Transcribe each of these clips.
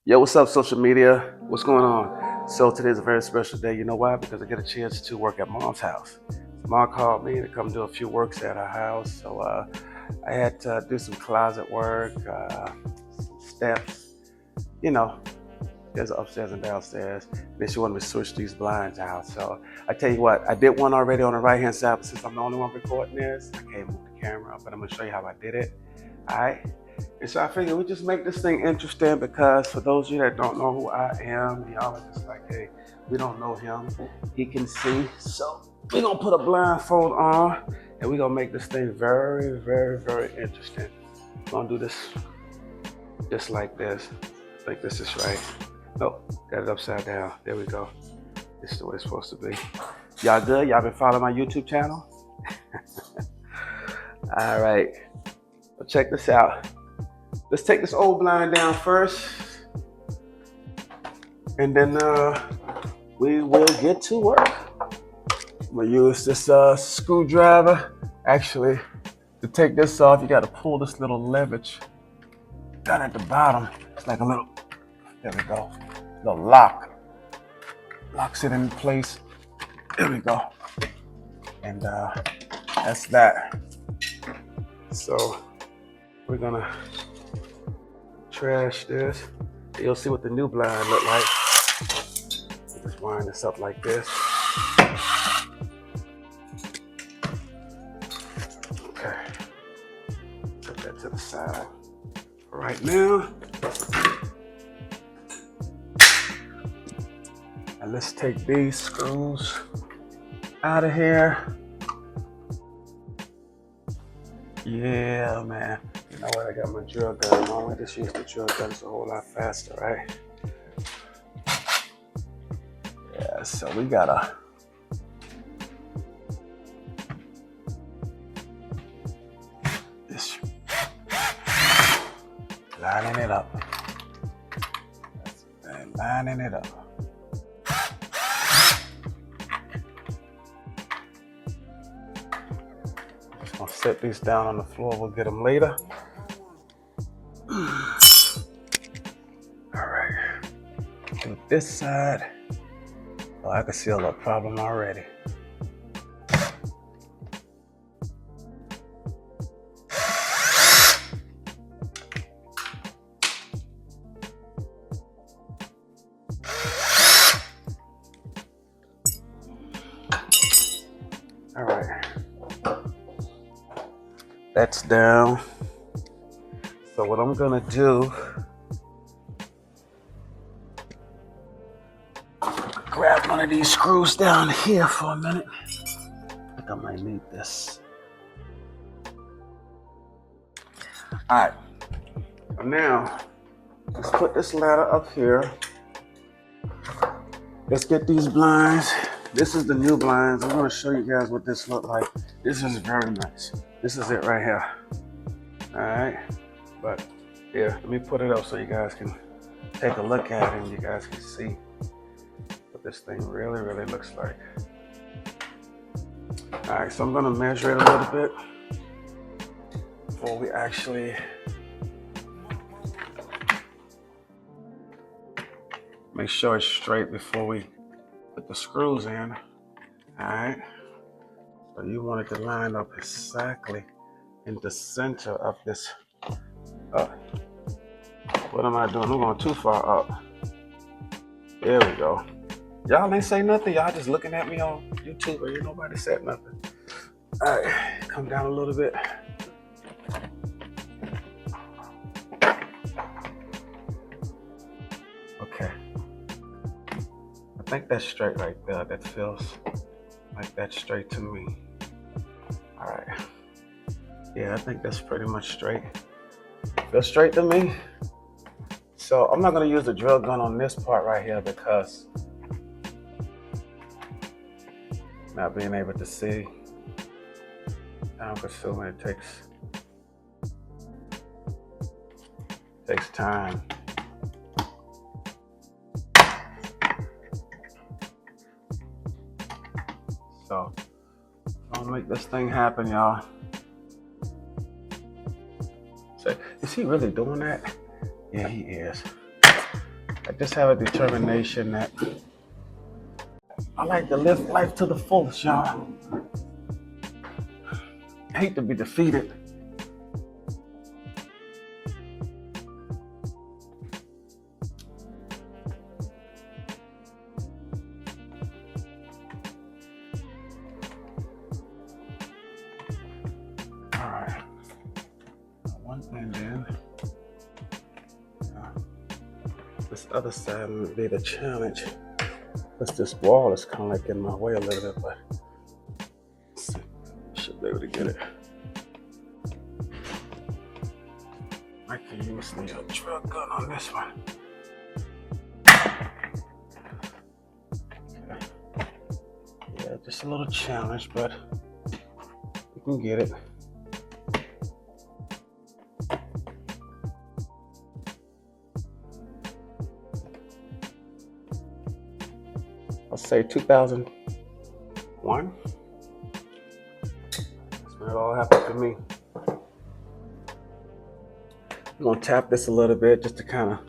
Yo, what's up, social media? What's going on? So today's a very special day. You know why? Because I get a chance to work at Mom's house. Mom called me to come do a few works at her house. So I had to do some closet work, some steps. You know, there's upstairs and downstairs. Then she wanted me to switch these blinds out. So I tell you what, I did one already on the right hand side, but since I'm the only one recording this, I can't move the camera. But I'm gonna show you how I did it. All right. And so I figured we just make this thing interesting because for those of you that don't know who I am, y'all are just like, hey, we don't know him. He can see. So we're going to put a blindfold on and we're going to make this thing very, very, very interesting. We're going to do this just like this. I think this is right. Nope, got it upside down. There we go. This is the way it's supposed to be. Y'all good? Y'all been following my YouTube channel? All right. Well, check this out. Let's take this old blind down first, and then we will get to work. I'm gonna use this screwdriver. Actually, to take this off, you gotta pull this little leverage down at the bottom. It's like a little, there we go, little lock. Locks it in place. There we go. And that's that. So we're gonna trash this. You'll see what the new blind look like. Just wind this up like this. Okay. Put that to the side. Right now. And let's take these screws out of here. Yeah, man. You know what? I got my drill gun on. I just use the drill gun. It's a whole lot faster, right? Yeah, so we gotta just lining it up. And lining it up. Just gonna set these down on the floor. We'll get them later. All right. Do this side. Oh, I can see a little problem already. All right. That's down. So what I'm gonna do, grab one of these screws down here for a minute. I think I might need this. All right. Now, let's put this ladder up here. Let's get these blinds. This is the new blinds. I'm gonna show you guys what this look like. This is very nice. This is it right here. All right. But here, let me put it up so you guys can take a look at it and you guys can see what this thing really, really looks like. All right, so I'm gonna measure it a little bit before we actually make sure it's straight before we put the screws in. All right, so you want it to line up exactly in the center of this. What am I doing? I'm going too far up. There we go. Y'all ain't say nothing. Y'all just looking at me on YouTube, or ain't nobody said nothing. All right, come down a little bit. Okay. I think that's straight right there. That feels like that's straight to me. All right. Yeah, I think that's pretty much straight. Feels straight to me. So I'm not gonna use the drill gun on this part right here because not being able to see, time consuming, it takes time. So I'll make this thing happen, y'all. So, is he really doing that? Yeah, he is. I just have a determination that I like to live life to the fullest, y'all. I hate to be defeated. All right. One thing then. This other side would be the challenge. Because this wall is kind of like in my way a little bit, but should be able to get it. I can use the drill gun on this one. Okay. Yeah, just a little challenge, but we can get it. I'll say 2001. That's when it all happened for me. I'm gonna tap this a little bit just to kind of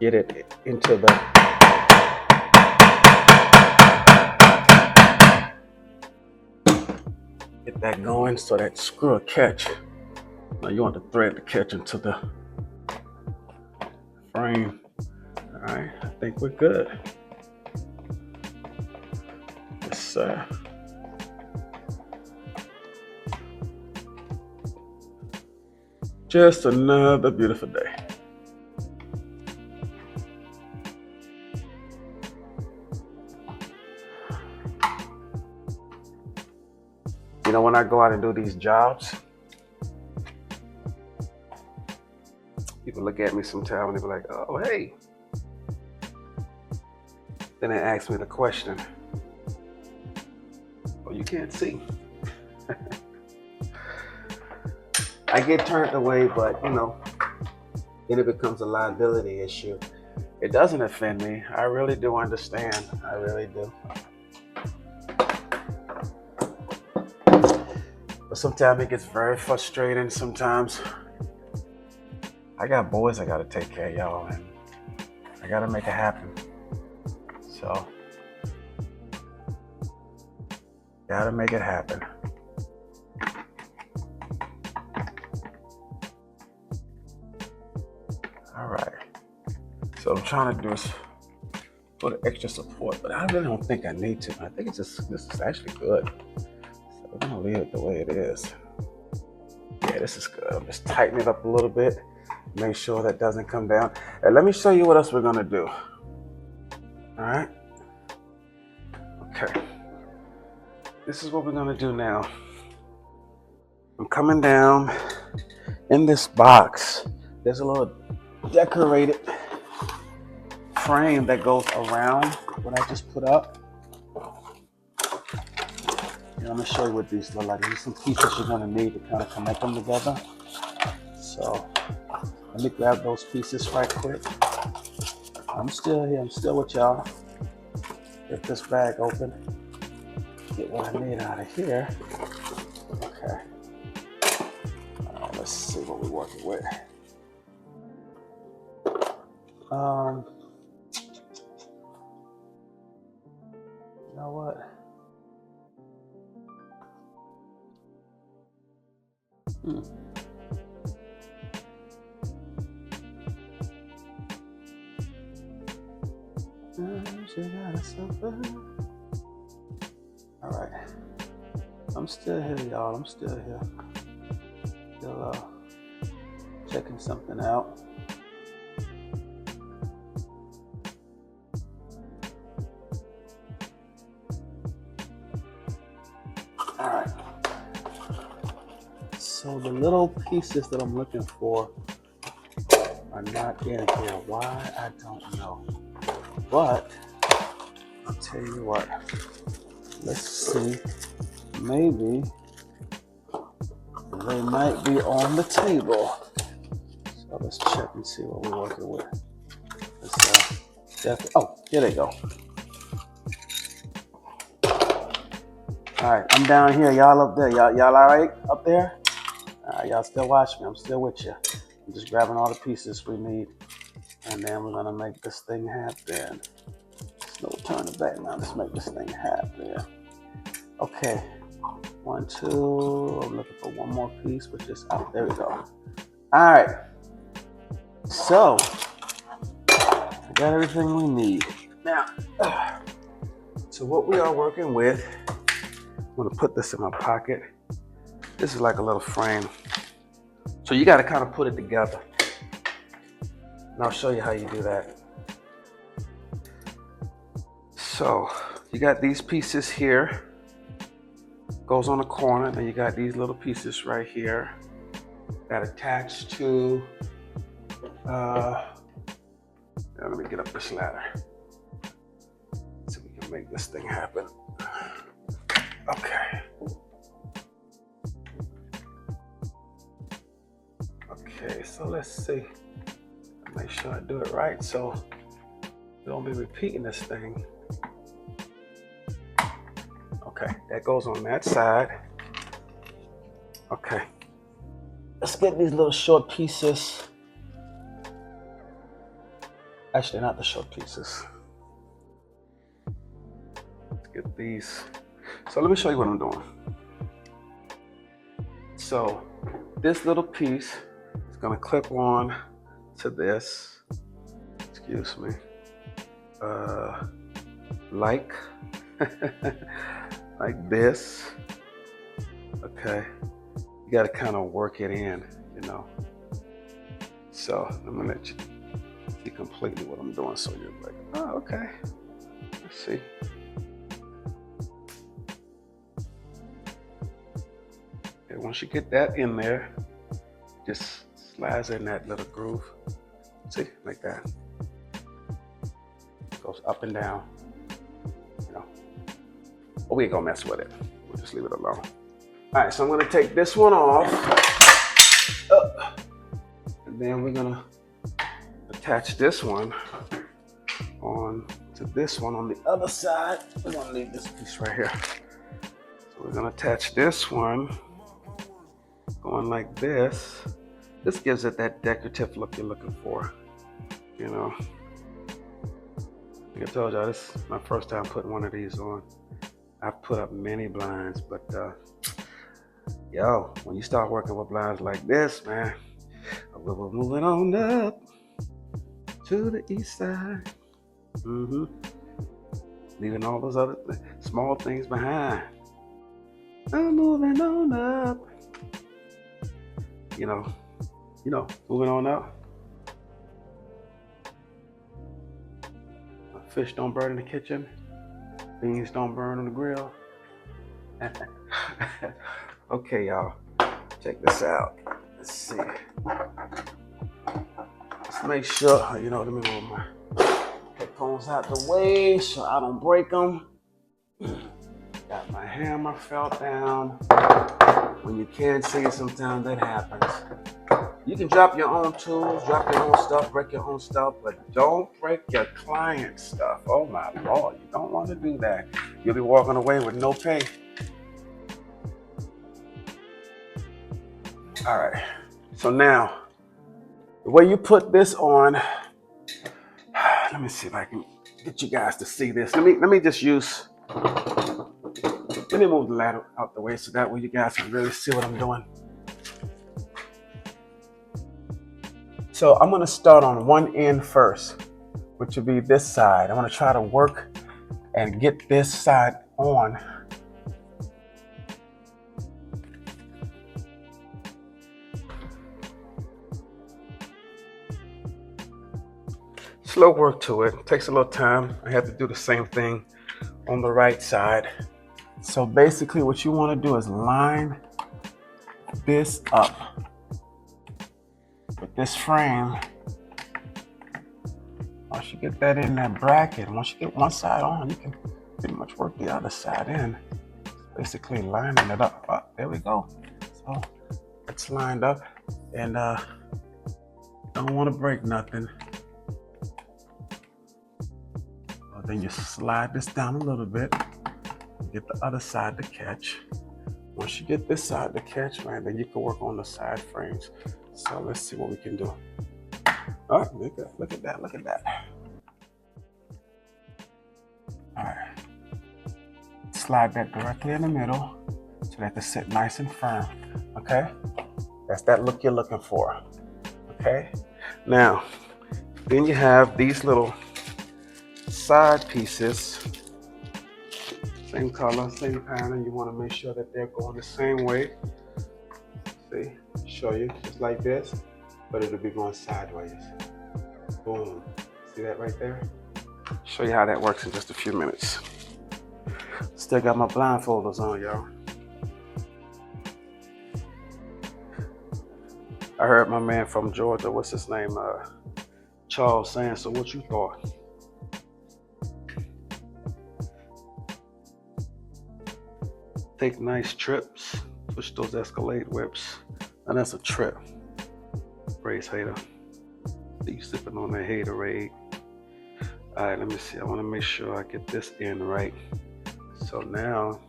get it into the get that going so that screw will catch. Now you want the thread to catch into the frame. All right, I think we're good. Yes, sir. Just another beautiful day. You know, when I go out and do these jobs, people look at me sometimes and they be like, oh, hey. Then they ask me the question, oh, you can't see. I get turned away, but you know, then it becomes a liability issue. It doesn't offend me. I really do understand. I really do. But sometimes it gets very frustrating. Sometimes I got boys I gotta take care of, y'all, and I gotta make it happen. So, gotta make it happen. All right. So what I'm trying to do is put an extra support, but I really don't think I need to. I think this is actually good. So we're gonna leave it the way it is. Yeah, this is good. I'm just tightening it up a little bit. Make sure that doesn't come down. And let me show you what else we're gonna do. All right. Okay. This is what we're gonna do now. I'm coming down in this box. There's a little decorated frame that goes around what I just put up. And I'm gonna show you what these look like. These are some pieces you're gonna need to kind of connect them together. So let me grab those pieces right quick. I'm still here, I'm still with y'all. Get this bag open. Get what I need out of here. Okay. Let's see what we're working with. You know what? All right. I'm still here, y'all. I'm still here. Still checking something out. All right. So the little pieces that I'm looking for are not in here. Why? I don't know. But I'll tell you what. Let's see. Maybe they might be on the table. So let's check and see what we're working with. Let's oh, here they go. All right, I'm down here. Y'all up there. Y'all all right up there? All right, y'all still watch me. I'm still with you. I'm just grabbing all the pieces we need, and then we're gonna make this thing happen. No turn it back now. Let's make this thing happen. Okay, 1, 2. I'm looking for one more piece, which is there we go. All right. So I got everything we need now. So what we are working with, I'm gonna put this in my pocket. This is like a little frame. So you got to kind of put it together. And I'll show you how you do that. So you got these pieces here, goes on the corner, then you got these little pieces right here that attach to, let me get up this ladder so we can make this thing happen. Okay. Okay, so let's see. Make sure I do it right so we don't be repeating this thing. Okay, that goes on that side. Okay, let's get these little short pieces. Actually, not the short pieces. Let's get these. So let me show you what I'm doing. So this little piece is gonna clip on to this. Excuse me. Like like this. Okay, you got to kind of work it in, you know. So I'm gonna let you see completely what I'm doing, so you're like, oh, okay. Let's see. Okay, once you get that in there, just slides in that little groove. See, like that. Goes up and down. You know. But we ain't gonna mess with it. We'll just leave it alone. All right, so I'm gonna take this one off. And then we're gonna attach this one on to this one on the other side. We're gonna leave this piece right here. So we're gonna attach this one going like this. This gives it that decorative look you're looking for, you know. Like I told y'all, this is my first time putting one of these on. I've put up many blinds, but yo, when you start working with blinds like this, man, we're moving on up to the east side. Leaving all those other small things behind. I'm moving on up. You know, moving on up. Fish don't burn in the kitchen. Beans don't burn on the grill. Okay, y'all, check this out. Let's see. Let's make sure, let me move my headphones out the way so I don't break them. Got my hammer fell down. When you can't see it, sometimes that happens. You can drop your own tools, drop your own stuff, break your own stuff, but don't break your client's stuff. Oh my Lord, you don't want to do that. You'll be walking away with no pay. All right, so now, the way you put this on, let me see if I can get you guys to see this. Let me move the ladder out the way so that way you guys can really see what I'm doing. So I'm gonna start on one end first, which would be this side. I'm gonna try to work and get this side on. Slow work to it, takes a little time. I have to do the same thing on the right side. So basically what you wanna do is line this up with this frame. Once you get that in that bracket, once you get one side on, you can pretty much work the other side in. Basically lining it up. There we go. So it's lined up, and don't want to break nothing. Then you slide this down a little bit, get the other side to catch. Once you get this side to catch, right, then you can work on the side frames. So let's see what we can do. Oh, look at that, look at that. All right. Slide that directly in the middle so that they sit nice and firm, okay? That's that look you're looking for, okay? Now, then you have these little side pieces, same color, same pattern. You want to make sure that they're going the same way. See, show you just like this, but it'll be going sideways. Boom. See that right there? Show you how that works in just a few minutes. Still got my blindfolders on, y'all. I heard my man from Georgia, what's his name, Charles, saying, so what you thought? Take nice trips, push those Escalade whips. And that's a trip. Race hater. You sipping on that haterade. All right, let me see. I want to make sure I get this in right. So now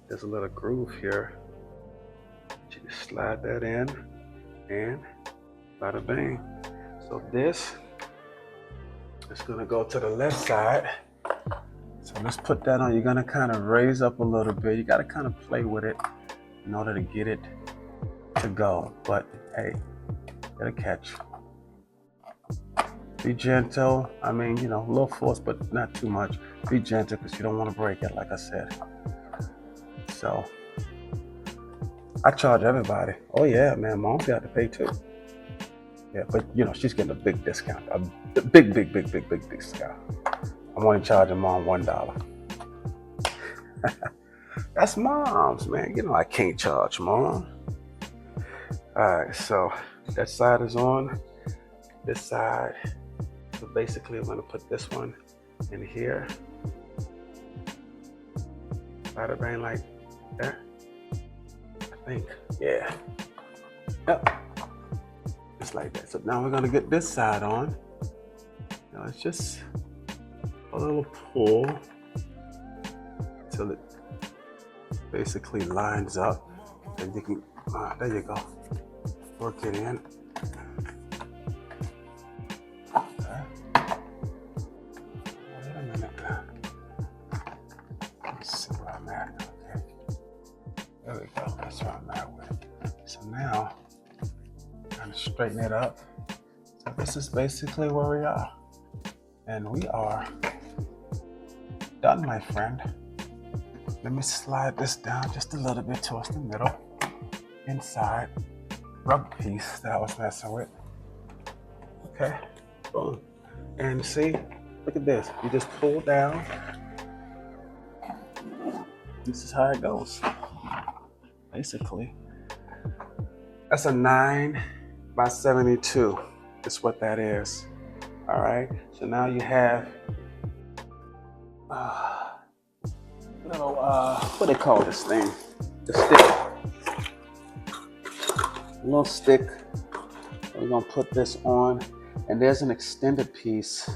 there's a little groove here. You just slide that in and bada bang. So this is going to go to the left side. So let's put that on. You're going to kind of raise up a little bit. You got to kind of play with it in order to get it to go. But hey, it'll catch. Be gentle. I mean, you know, a little force, but not too much. Be gentle because you don't want to break it, like I said. So I charge everybody. Oh yeah, man, mom's got to pay too. Yeah, but you know, she's getting a big discount. A big discount. I'm only charging mom $1. That's mom's, man. You know I can't charge mom. Alright, so that side is on. This side. So basically I'm gonna put this one in here. Bada bang like that. I think. Yeah. Yep. Just like that. So now we're gonna get this side on. Now it's just a little pull till it basically lines up. And you can, there you go. Work it in. Okay. Wait a minute. Let's see where I'm at. Okay. There we go. That's where I'm at with. So now, kind of straighten it up. So this is basically where we are. And we are done, my friend. Let me slide this down just a little bit towards the middle. Inside rubber piece that I was messing with. Okay, boom. And see, look at this. You just pull down. This is how it goes. Basically, that's a 9x72. That's what that is. All right. So now you have little what do they call this thing? The stick. A little stick. We're gonna put this on, and there's an extended piece.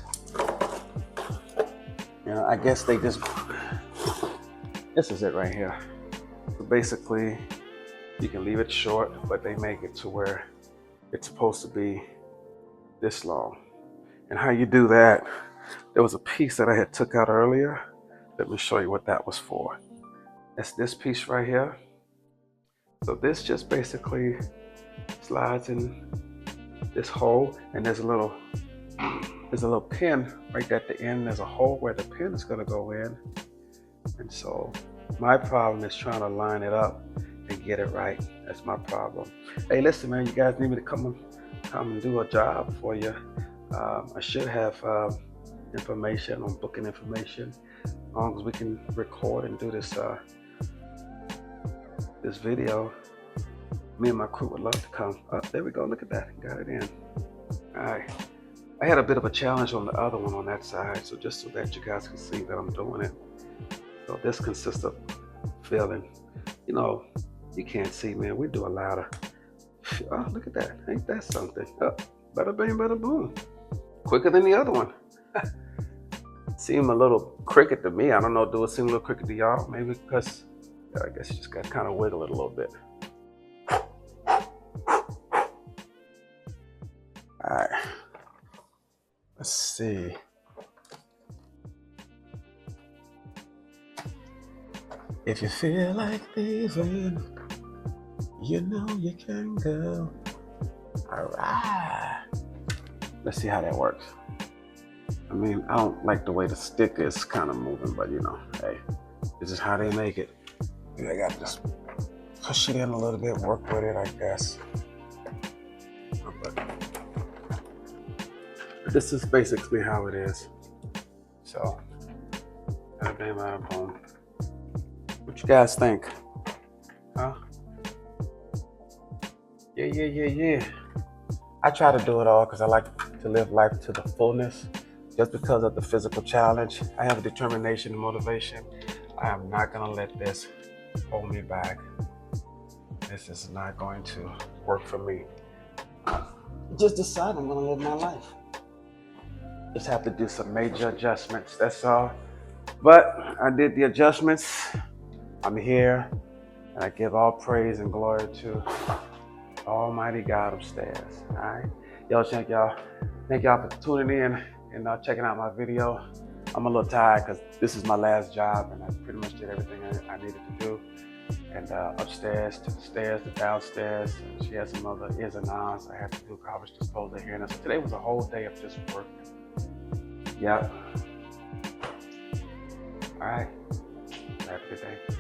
You know, I guess they just. This is it right here. So basically, you can leave it short, but they make it to where it's supposed to be this long. And how you do that, there was a piece that I had took out earlier. Let me show you what that was for. That's this piece right here. So this just basically slides in this hole, and there's a little pin right at the end. There's a hole where the pin is gonna go in. And so my problem is trying to line it up and get it right. That's my problem. Hey, listen, man, you guys need me to come and do a job for you. I should have information on booking information. As long as we can record and do this this video, me and my crew would love to come. There we go. Look at that. Got it in. All right. I had a bit of a challenge on the other one on that side, so just so that you guys can see that I'm doing it. So this consists of filling. You know, you can't see, man. We do a lot of. Oh, look at that. Ain't that something? Oh, bada bang, bada boom. Quicker than the other one. Seem a little crooked to me. I don't know. Do it seem a little crooked to y'all? Maybe because I guess you just got to kind of wiggle it a little bit. All right, let's see. If you feel like leaving, you know you can go. All right. Let's see how that works. I mean, I don't like the way the stick is kind of moving, but you know, hey, this is how they make it. I got to just push it in a little bit, work with it, I guess. But this is basically how it is. So, boom. What you guys think? Huh? Yeah. I try to do it all because I like to live life to the fullness. Just because of the physical challenge, I have a determination and motivation. I am not going to let this hold me back. This is not going to work for me. Just decide I'm going to live my life. Just have to do some major adjustments, that's all. But I did the adjustments. I'm here, and I give all praise and glory to Almighty God upstairs. All right, yo, thank y'all for tuning in and checking out my video. I'm a little tired because this is my last job, and I pretty much did everything I needed to do. And upstairs to the stairs, to downstairs, and she has some other ins and outs I had to do garbage disposal here. And so today was a whole day of just working. Yep. All right. Have a good day.